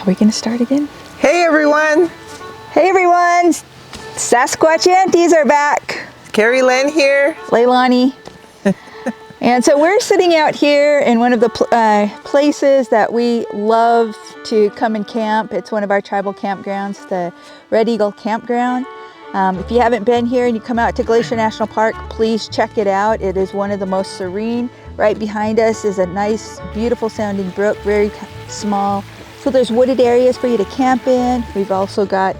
we going to start again? Hey everyone! Hey everyone! Sasquatch aunties are back. Carrie Lynn here. Lailani. And so we're sitting out here in one of the places that we love to come and camp. It's one of our tribal campgrounds, the Red Eagle Campground. If you haven't been here and you come out to Glacier National Park, please check it out. It is one of the most serene. Right behind us is a nice, beautiful sounding brook, very small. So there's wooded areas for you to camp in. We've also got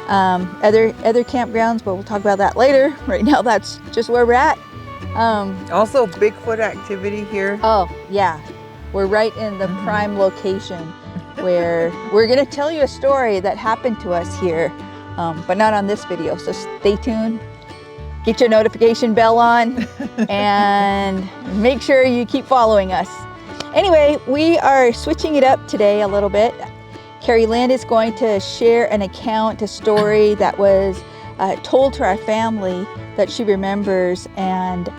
other campgrounds, but we'll talk about that later. Right now, that's just where we're at. Also Bigfoot activity here. Oh yeah, we're right in the prime location where we're gonna tell you a story that happened to us here, but not on this video, so stay tuned. Get your notification bell on and make sure you keep following us. Anyway, we are switching it up today a little bit. Carrie Lynn is going to share an account, a story that was told to our family that she remembers, and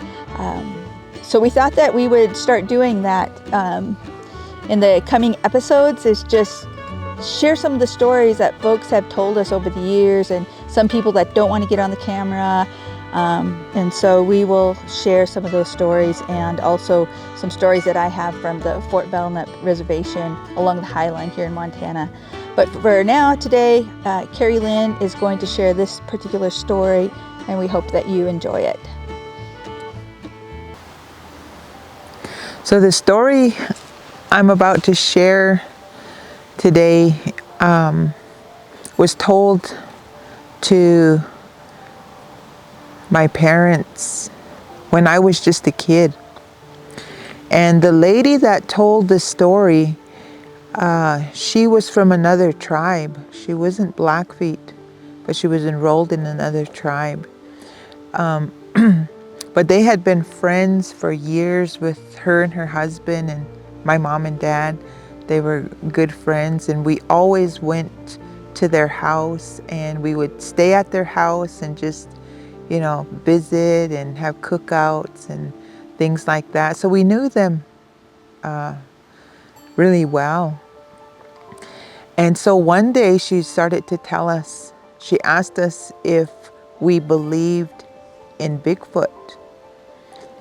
so we thought that we would start doing that in the coming episodes, is just share some of the stories that folks have told us over the years, and some people that don't want to get on the camera, and so we will share some of those stories, and also some stories that I have from the Fort Belknap Reservation along the High Line here in Montana. But for now, today, Carrie Lynn is going to share this particular story, and we hope that you enjoy it. So the story I'm about to share today was told to my parents when I was just a kid. And the lady that told the story, she was from another tribe. She wasn't Blackfeet, but she was enrolled in another tribe. But they had been friends for years with her and her husband and my mom and dad. They were good friends, and we always went to their house, and we would stay at their house and just, you know, visit and have cookouts and things like that. So we knew them really well. And so one day she started to tell us, she asked us if we believed in Bigfoot.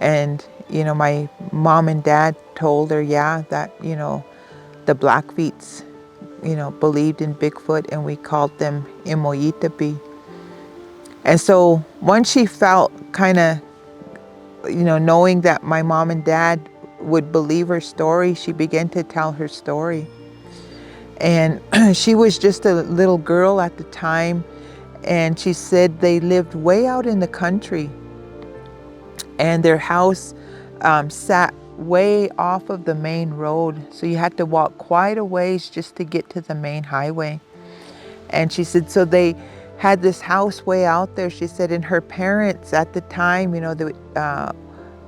And, you know, my mom and dad told her, yeah, that, you know, the Blackfeets, you know, believed in Bigfoot, and we called them Iimoitapi. And so once she felt kind of, you know, knowing that my mom and dad would believe her story, she began to tell her story. And she was just a little girl at the time, and she said they lived way out in the country, and their house sat way off of the main road. So you had to walk quite a ways just to get to the main highway. And she said, so they had this house way out there. She said, and her parents at the time, you know,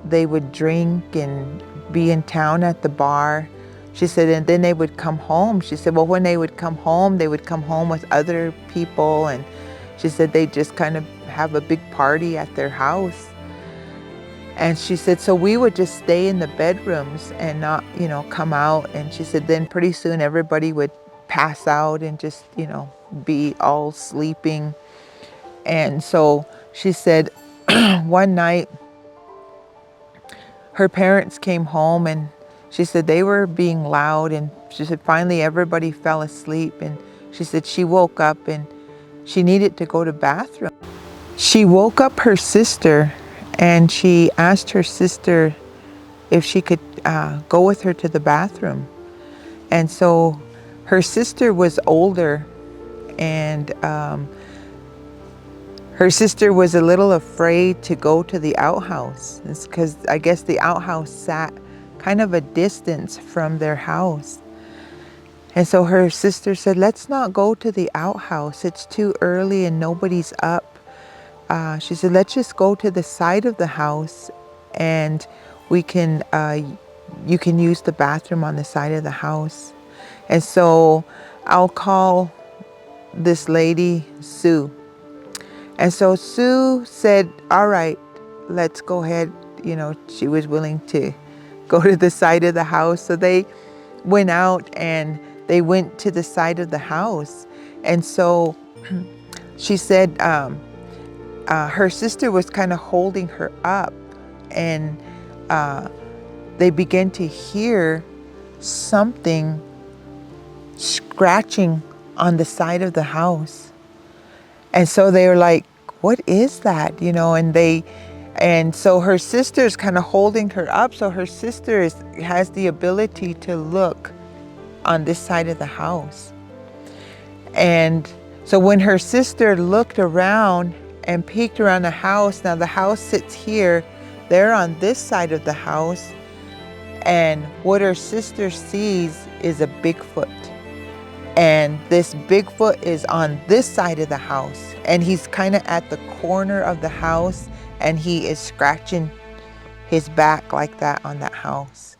they would drink and be in town at the bar. She said, and then they would come home. She said, well, when they would come home with other people. And she said they just kind of have a big party at their house. And she said, so we would just stay in the bedrooms and not, you know, come out. And she said, then pretty soon everybody would pass out and just, you know, be all sleeping. And so she said, one night her parents came home, and she said they were being loud, and she said finally everybody fell asleep, and she said she woke up and she needed to go to the bathroom. She woke up her sister, and she asked her sister if she could go with her to the bathroom. And so her sister was older, and her sister was a little afraid to go to the outhouse. It's because I guess the outhouse sat kind of a distance from their house. And so her sister said, let's not go to the outhouse. It's too early and nobody's up. She said, let's just go to the side of the house, and we can, you can use the bathroom on the side of the house. And so I'll call this lady Sue. And so Sue said, all right, let's go ahead. You know, she was willing to go to the side of the house. So they went out and they went to the side of the house. And so she said her sister was kind of holding her up, and they began to hear something scratching on the side of the house. And so they were like, what is that? You know, and so her sister's kind of holding her up. So her sister has the ability to look on this side of the house. And so when her sister looked around and peeked around the house, now the house sits here, they're on this side of the house. And what her sister sees is a Bigfoot. And this Bigfoot is on this side of the house, and he's kind of at the corner of the house, and he is scratching his back like that on that house.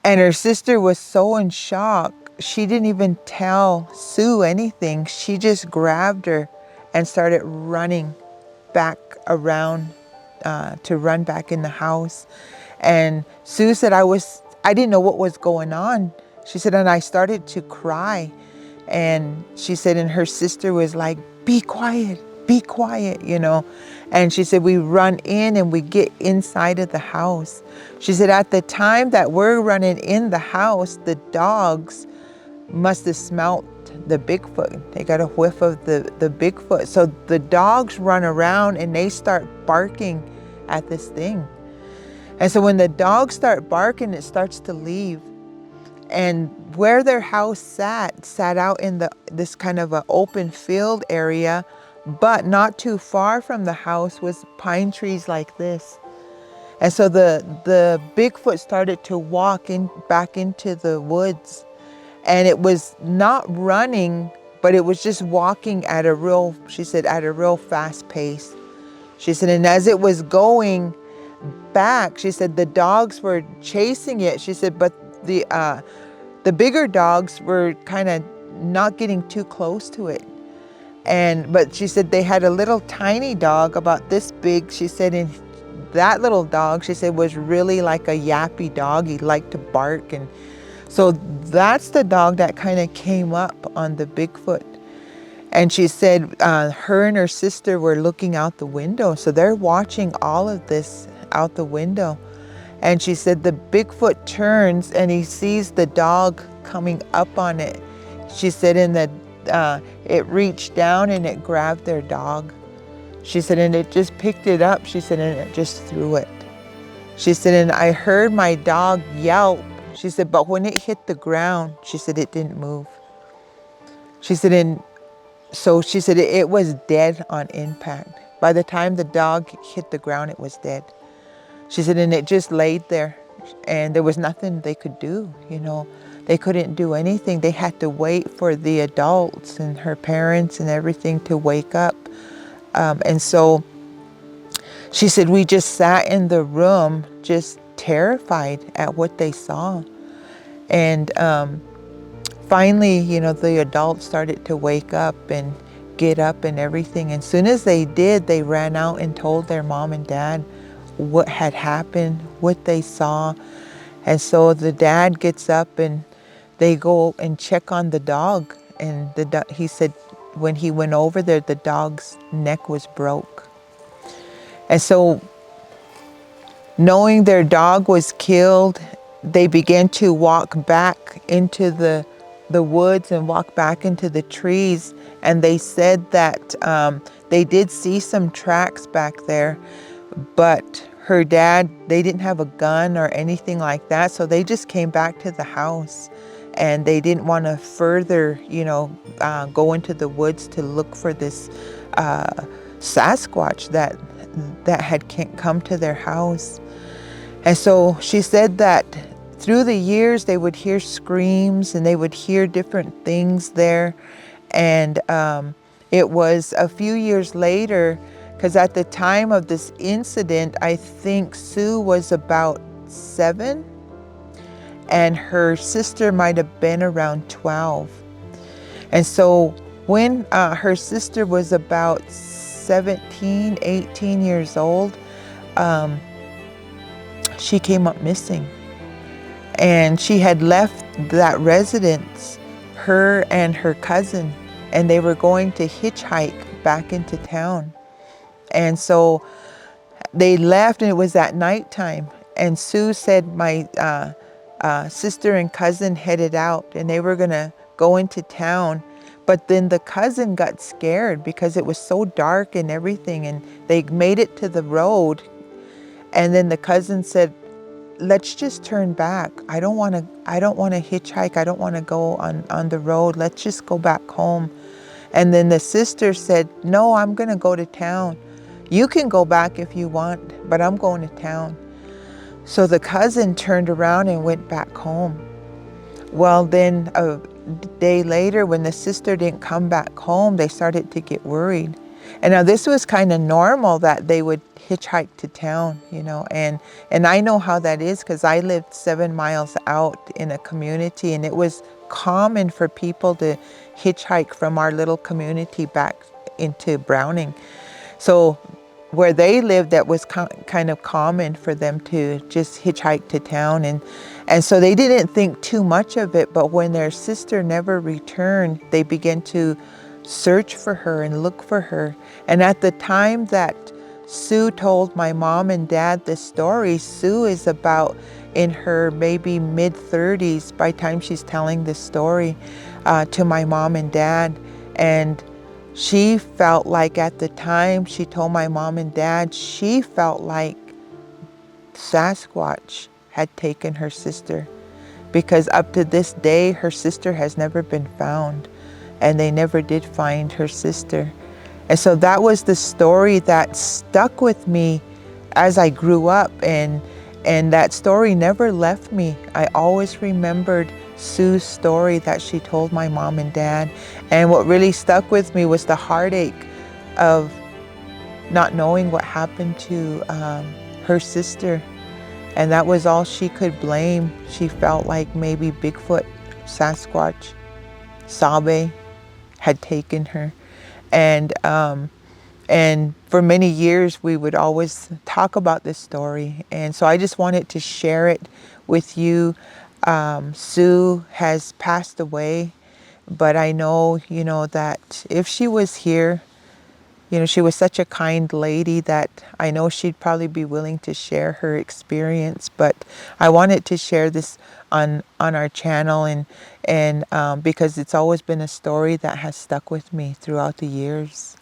And her sister was so in shock, she didn't even tell Sue anything. She just grabbed her and started running back around to run back in the house. And Sue said, I didn't know what was going on. She said, and I started to cry. And she said, and her sister was like, be quiet, you know. And she said, we run in and we get inside of the house. She said, at the time that we're running in the house, the dogs must have smelt the Bigfoot. They got a whiff of the Bigfoot. So the dogs run around and they start barking at this thing. And so when the dogs start barking, it starts to leave. And where their house sat out in this kind of an open field area, but not too far from the house was pine trees like this. And so the Bigfoot started to walk back into the woods. And it was not running, but it was just walking at she said, at a real fast pace. She said, and as it was going back, she said, the dogs were chasing it. She said, but the bigger dogs were kind of not getting too close to it. But she said they had a little tiny dog about this big. She said, and that little dog, she said, was really like a yappy dog. He liked to bark. And so that's the dog that kind of came up on the Bigfoot. And she said her and her sister were looking out the window. So they're watching all of this out the window. And she said the Bigfoot turns and he sees the dog coming up on it. She said, and it reached down and it grabbed their dog. She said, and it just picked it up. She said, and it just threw it. She said, and I heard my dog yelp. She said, but when it hit the ground, she said, it didn't move. She said, and so she said, it was dead on impact. By the time the dog hit the ground, it was dead. She said, and it just laid there, and there was nothing they could do, you know. They couldn't do anything. They had to wait for the adults and her parents and everything to wake up. And so she said, we just sat in the room just terrified at what they saw. And finally, you know, the adults started to wake up and get up and everything. And as soon as they did, they ran out and told their mom and dad what had happened, what they saw. And so the dad gets up and they go and check on the dog. And he said when he went over there, the dog's neck was broke. And so knowing their dog was killed, they began to walk back into the woods and walk back into the trees. And they said that they did see some tracks back there, but her dad, they didn't have a gun or anything like that. So they just came back to the house, and they didn't want to further, you know, go into the woods to look for this Sasquatch that had come to their house. And so she said that through the years, they would hear screams and they would hear different things there. And it was a few years later, because at the time of this incident, I think Sue was about 7 and her sister might have been around 12. And so when her sister was about 17, 18 years old, she came up missing. And she had left that residence, her and her cousin, and they were going to hitchhike back into town. And so they left, and it was at nighttime. And Sue said my sister and cousin headed out, and they were gonna go into town. But then the cousin got scared because it was so dark and everything, and they made it to the road. And then the cousin said, let's just turn back. I don't wanna hitchhike. I don't wanna go on the road. Let's just go back home. And then the sister said, no, I'm gonna go to town. You can go back if you want, but I'm going to town. So the cousin turned around and went back home. Well, then a day later, when the sister didn't come back home, they started to get worried. And now this was kind of normal that they would hitchhike to town, and I know how that is because I lived 7 miles out in a community, and it was common for people to hitchhike from our little community back into Browning. So where they lived, that was kind of common for them to just hitchhike to town. And so they didn't think too much of it, but when their sister never returned, they began to search for her and look for her. And at the time that Sue told my mom and dad this story, Sue is about in her maybe mid-30s by the time she's telling this story to my mom and dad. And she felt like at the time she told my mom and dad, she felt like Sasquatch had taken her sister, because up to this day, her sister has never been found, and they never did find her sister. And so that was the story that stuck with me as I grew up, and that story never left me. I always remembered Sue's story that she told my mom and dad. And what really stuck with me was the heartache of not knowing what happened to her sister. And that was all she could blame. She felt like maybe Bigfoot, Sasquatch, Sabe had taken her. And for many years, we would always talk about this story. And so I just wanted to share it with you. Sue has passed away, but I know, that if she was here, she was such a kind lady that I know she'd probably be willing to share her experience. But I wanted to share this on our channel, and because it's always been a story that has stuck with me throughout the years.